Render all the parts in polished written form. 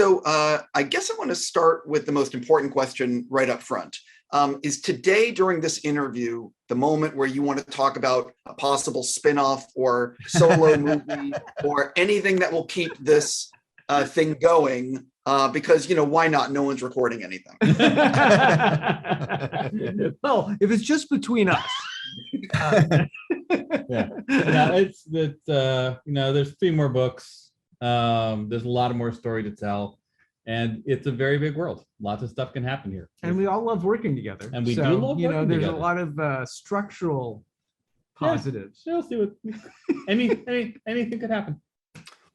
So I guess I want to start with the most important question right up front. Is today during this interview the moment where you want to talk about a possible spin-off or solo movie or anything that will keep this thing going? Because, why not? No one's recording anything. Well, if it's just between us. It's that, there's 3 more books. There's a lot of more story to tell. And it's a very big world. Lots of stuff can happen here. And we all love working together. And we do love working there's together. a lot of structural positives. Yeah, see what anything could happen.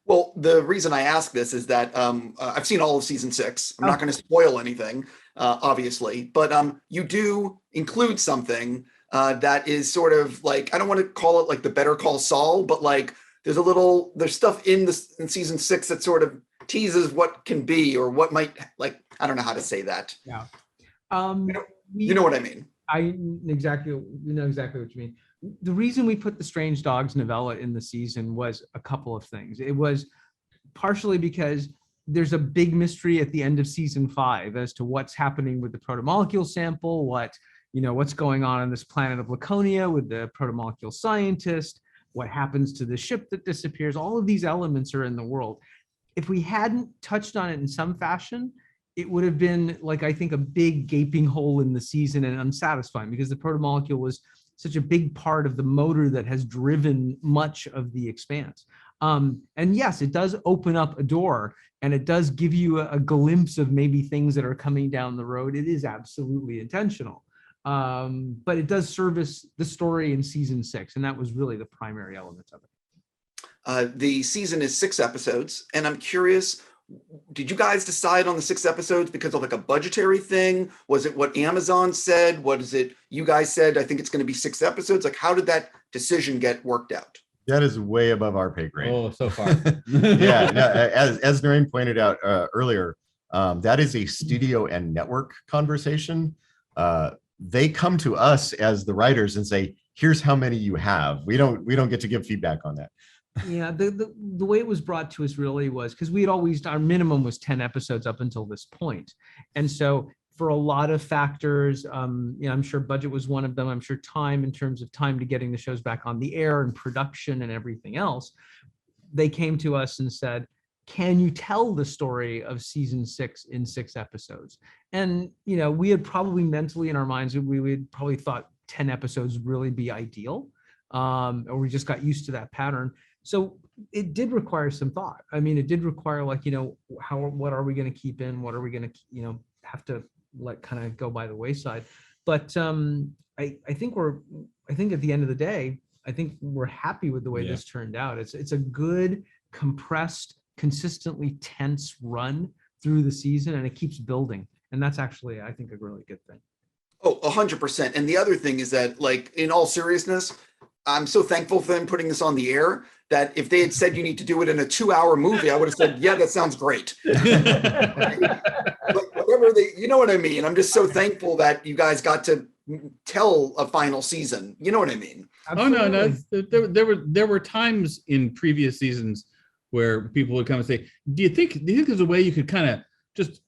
Well, the reason I ask this is that I've seen all of season 6. I'm not going to spoil anything, obviously, but you do include something that is sort of like, I don't want to call it like the Better Call Saul, but like there's stuff in season 6 that sort of teases what can be or what might, like, I don't know how to say that. Yeah. You know what I mean? You know exactly what you mean. The reason we put the Strange Dogs novella in the season was a couple of things. It was partially because there's a big mystery at the end of season 5 as to what's happening with the protomolecule sample, what's going on this planet of Laconia with the protomolecule scientist, what happens to the ship that disappears. All of these elements are in the world. If we hadn't touched on it in some fashion, it would have been like, I think, a big gaping hole in the season and unsatisfying, because the protomolecule was such a big part of the motor that has driven much of the Expanse. And yes, it does open up a door, and it does give you a glimpse of maybe things that are coming down the road. It is absolutely intentional. But it does service the story in season 6, and that was really the primary element of it. The season is 6 episodes, and I'm curious, did you guys decide on the 6 episodes because of like a budgetary thing? Was it what Amazon said? What is it you guys said? I think it's going to be 6 episodes. Like, how did that decision get worked out? That is way above our pay grade. Oh, so far. As Naren pointed out earlier, that is a studio and network conversation. They come to us as the writers and say, here's how many you have. We don't get to give feedback on that. Yeah, the way it was brought to us really was because we had always, our minimum was 10 episodes up until this point. And so for a lot of factors, I'm sure budget was one of them. I'm sure time, in terms of time to getting the shows back on the air and production and everything else, they came to us and said, can you tell the story of season 6 in 6 episodes? And, we had probably mentally in our minds, we had probably thought 10 episodes would really be ideal, or we just got used to that pattern. So it did require some thought. I mean, it did require what are we going to keep in? What are we going to, have to let kind of go by the wayside? But I think at the end of the day, I think we're happy with the way this turned out. It's a good, compressed, consistently tense run through the season, and it keeps building. And that's actually, I think, a really good thing. Oh, 100%. And the other thing is that, like, in all seriousness, I'm so thankful for them putting this on the air that if they had said you need to do it in a 2-hour movie, I would have said, yeah, that sounds great. But whatever you know what I mean? I'm just so thankful that you guys got to tell a final season. You know what I mean? Absolutely. Oh, no. There were times in previous seasons where people would come and say, do you think there's a way you could kind of just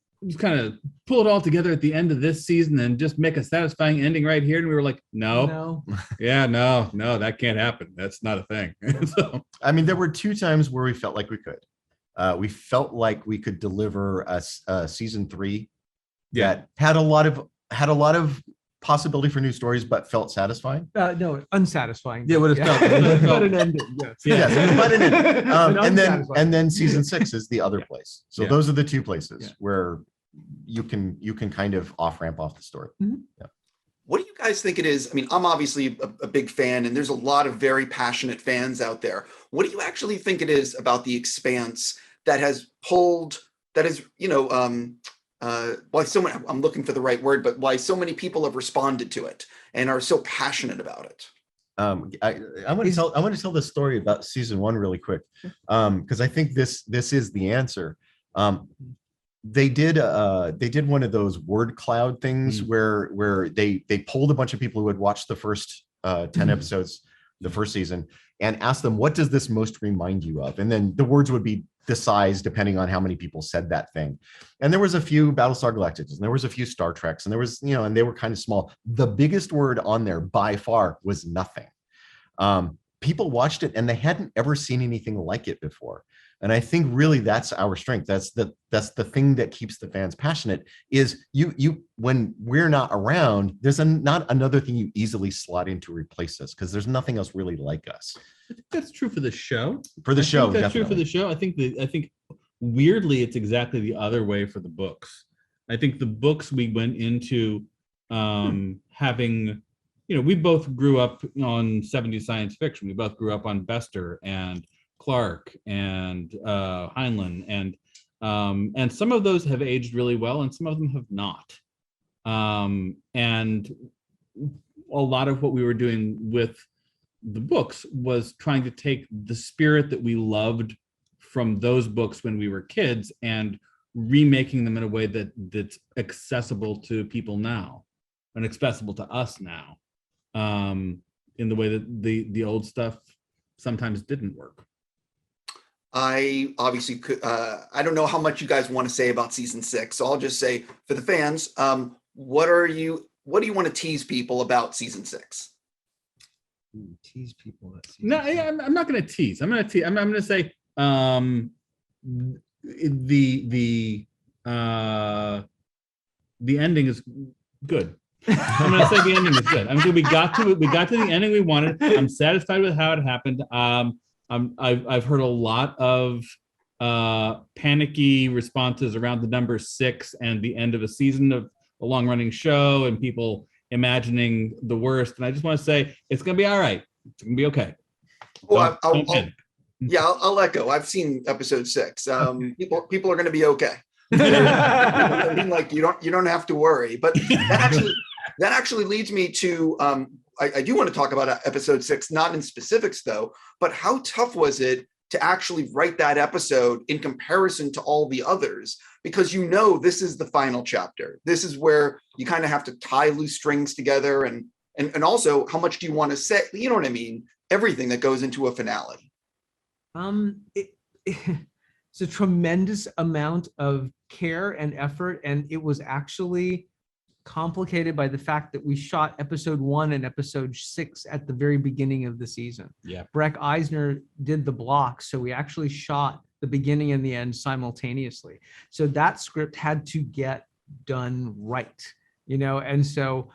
pull it all together at the end of this season and just make a satisfying ending right here? And we were like, no, that can't happen. That's not a thing. So, I mean, there were 2 times where we felt like we could. We felt like we could deliver a season 3 that had a lot of possibility for new stories, but felt satisfying. No, unsatisfying. Yeah, what it felt. But an ending. Yes, but an ending. And then season 6 is the other place. So those are the 2 places where you can kind of ramp off the story. Mm-hmm. Yeah. What do you guys think it is? I mean, I'm obviously a big fan, and there's a lot of very passionate fans out there. What do you actually think it is about The Expanse that has pulled, that is, why so many, I'm looking for the right word, but why so many people have responded to it and are so passionate about it? I want to tell this story about season 1 really quick, because I think this is the answer. They did one of those word cloud things where they polled a bunch of people who had watched the first 10 episodes the first season, and ask them, what does this most remind you of? And then the words would be the size depending on how many people said that thing. And there was a few Battlestar Galacticas, and there was a few Star Treks, and there was, and they were kind of small. The biggest word on there by far was nothing. People watched it and they hadn't ever seen anything like it before. And I think really that's our strength. That's the thing that keeps the fans passionate, is you when we're not around, there's not another thing you easily slot in to replace us, because there's nothing else really like us. I think that's true for the show. For the show, that's definitely. true for the show. I think weirdly it's exactly the other way for the books. I think the books we went into having, we both grew up on 70s science fiction. We both grew up on Bester and Clark and Heinlein, and some of those have aged really well, and some of them have not. And a lot of what we were doing with the books was trying to take the spirit that we loved from those books when we were kids and remaking them in a way that's accessible to people now and accessible to us now, in the way that the old stuff sometimes didn't work. I obviously could, I don't know how much you guys want to say about season 6, so I'll just say for the fans, what do you want to tease people about season 6? Tease people about season No, 6. I'm not going to tease. I'm going to say the ending is good. I'm going to say the ending is good. I'm going to we got to the ending we wanted. I'm satisfied with how it happened. I've heard a lot of panicky responses around the number 6 and the end of a season of a long-running show, and people imagining the worst. And I just want to say it's going to be all right. It's going to be okay. Well, I'll echo. I've seen episode 6. People are going to be okay. I mean, like you don't have to worry. But that actually leads me to I do want to talk about episode 6, not in specifics though, but how tough was it to actually write that episode in comparison to all the others? Because this is the final chapter. This is where you kind of have to tie loose strings together, and also how much do you want to say? You know what I mean? Everything that goes into a finale. It's a tremendous amount of care and effort, and it was actually complicated by the fact that we shot episode 1 and episode 6 at the very beginning of the season. Yeah. Breck Eisner did the blocks, so we actually shot the beginning and the end simultaneously. So that script had to get done right, and so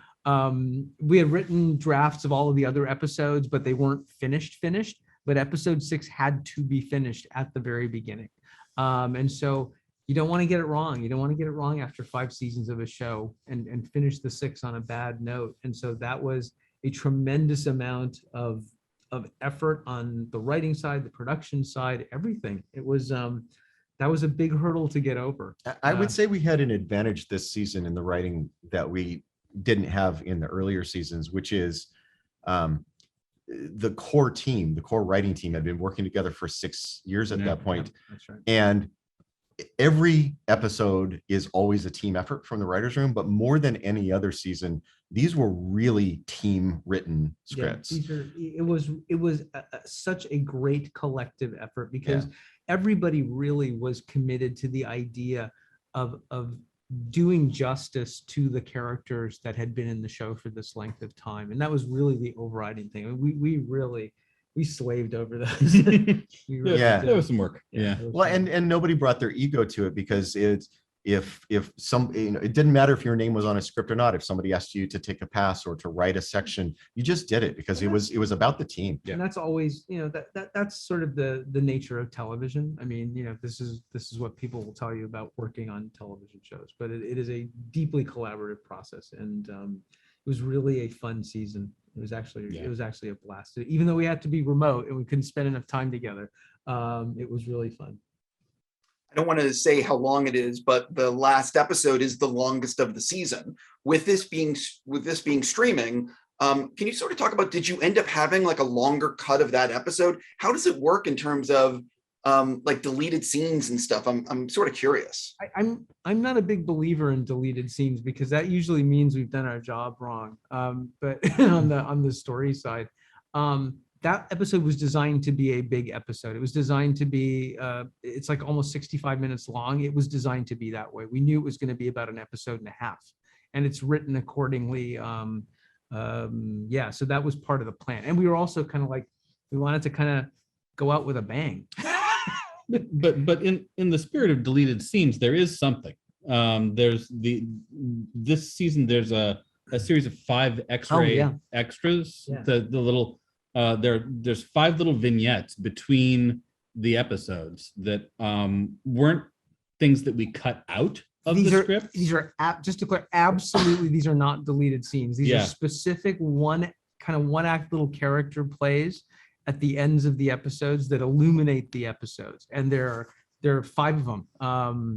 we had written drafts of all of the other episodes, but they weren't finished, but episode 6 had to be finished at the very beginning. And so you don't want to get it wrong. You don't want to get it wrong after 5 seasons of a show and finish the 6 on a bad note. And so that was a tremendous amount of effort on the writing side, the production side, everything. It was that was a big hurdle to get over. I would say we had an advantage this season in the writing that we didn't have in the earlier seasons, which is the core writing team had been working together for 6 years at that point. That's right. And every episode is always a team effort from the writer's room, but more than any other season, these were really team written scripts. It was such a great collective effort, because everybody really was committed to the idea of doing justice to the characters that had been in the show for this length of time. And that was really the overriding thing. We slaved over those. There was some work. Yeah. Well, and nobody brought their ego to it, because it's if some, it didn't matter if your name was on a script or not. If somebody asked you to take a pass or to write a section, you just did it because it was about the team. And that's always, that's sort of the nature of television. I mean, this is what people will tell you about working on television shows, but it is a deeply collaborative process. And it was really a fun season. It was actually a blast. Even though we had to be remote and we couldn't spend enough time together, it was really fun. I don't want to say how long it is, but the last episode is the longest of the season. With this being streaming, can you sort of talk about, did you end up having like a longer cut of that episode? How does it work in terms of like deleted scenes and stuff? I'm sort of curious. I'm not a big believer in deleted scenes, because that usually means we've done our job wrong. But on the story side, that episode was designed to be a big episode. It was designed to be, it's like almost 65 minutes long. It was designed to be that way. We knew it was going to be about an episode and a half, and it's written accordingly. Yeah, so that was part of the plan. And we were also kind of like, we wanted to kind of go out with a bang. But in the spirit of deleted scenes, there is something. There's this season, there's a series of 5 X-ray extras. Yeah. The little there's 5 little vignettes between the episodes that weren't things that we cut out of the script. These are just to clear, absolutely, these are not deleted scenes. These are specific one act little character plays at the ends of the episodes that illuminate the episodes, and there are 5 of them.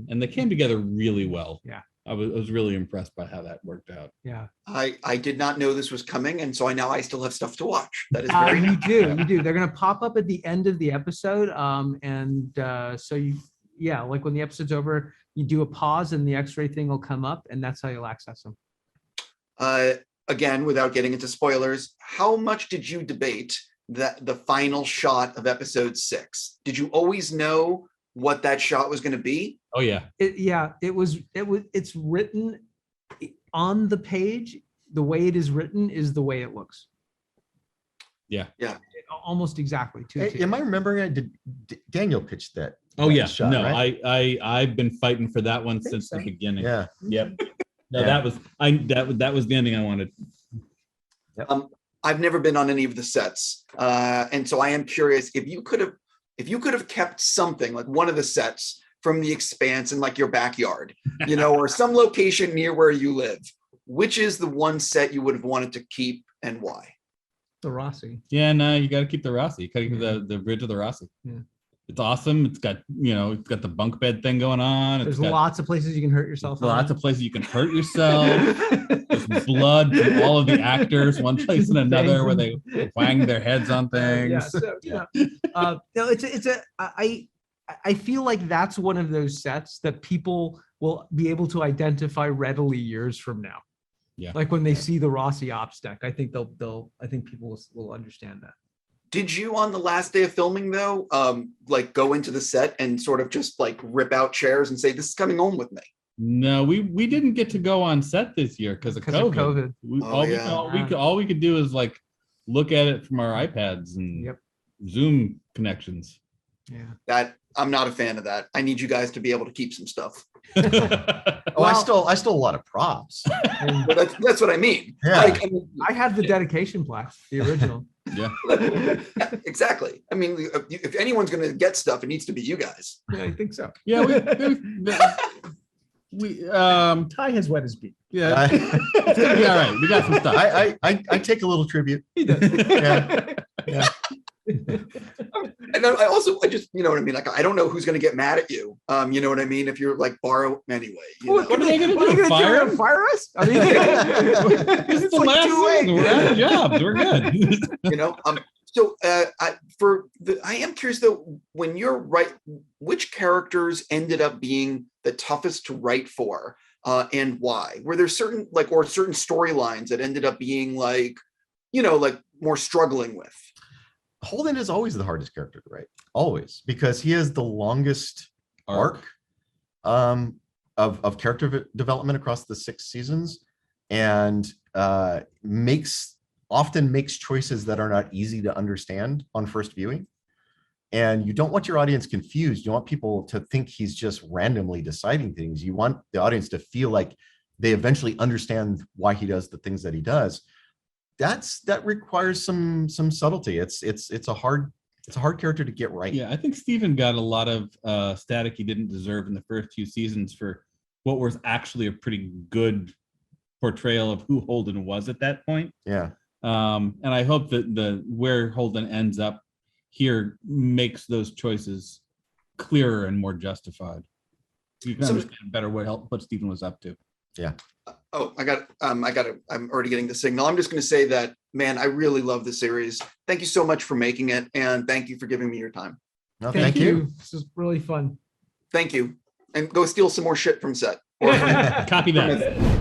And they came together really well. Yeah. I was really impressed by how that worked out. Yeah. I did not know this was coming, and so I still have stuff to watch. That is very You do. They're going to pop up at the end of the episode. So like when the episode's over, you do a pause and the X-ray thing will come up, and that's how you'll access them. Again, without getting into spoilers, how much did you debate that the final shot of episode 6? Did you always know what that shot was going to be? Oh yeah. It's written on the page. The way it is written is the way it looks. Yeah. Almost exactly. Am I remembering it? Did Daniel pitch that? Oh yeah. Shot, no, right? I've been fighting for that one since the beginning. Yeah. Yep. No, that was the ending I wanted. I've never been on any of the sets, and so I am curious if you could have kept something like one of the sets from The Expanse in like your backyard, or some location near where you live. Which is the one set you would have wanted to keep, and why? The Rossi. Yeah, no, you got to keep the Rossi. You got to keep the bridge of the Rossi. Yeah. It's awesome. It's got the bunk bed thing going on. There's lots of places you can hurt yourself. Lots of places you can hurt yourself. There's blood from all of the actors, one place and another, where they wang their heads on things. I feel like that's one of those sets that people will be able to identify readily years from now. Yeah. Like when they see the Rossi ops deck, I think I think people will understand that. Did you, on the last day of filming though, like go into the set and sort of just like rip out chairs and say, "This is coming home with me"? No, we didn't get to go on set this year because of COVID. All we could do is like look at it from our iPads and Zoom connections. Yeah. That I'm not a fan of that. I need you guys to be able to keep some stuff. I stole a lot of props. But that's what I mean. Yeah. Like, I have the dedication plaque, the original. Yeah. Exactly. I mean, if anyone's going to get stuff, it needs to be you guys. Yeah, I think so. Yeah, we Ty has wet his beak. Yeah, it's gonna be all right. We got some stuff. I take a little tribute. He does. Yeah. And then I just, you know what I mean? Like, I don't know who's going to get mad at you. You know what I mean? If you're like borrow anyway. What are they going to do? Fire us? I mean, it's the last season. We're out of jobs. We're good. So I am curious though, when you're which characters ended up being the toughest to write for, and why? Were there certain storylines that ended up being like more struggling with? Holden is always the hardest character to write, always, because he has the longest arc of character development across the 6 seasons, and often makes choices that are not easy to understand on first viewing. And you don't want your audience confused. You want people to think he's just randomly deciding things. You want the audience to feel like they eventually understand why he does the things that he does. That requires some subtlety. It's a hard character to get right. Yeah, I think Steven got a lot of static he didn't deserve in the first 2 seasons for what was actually a pretty good portrayal of who Holden was at that point. Yeah. And I hope that where Holden ends up here makes those choices clearer and more justified. You can understand better what Steven was up to. Yeah. Oh, I'm already getting the signal. I'm just going to say that, man, I really love the series. Thank you so much for making it. And thank you for giving me your time. No, thank you. This is really fun. Thank you. And go steal some more shit from set. Copy that.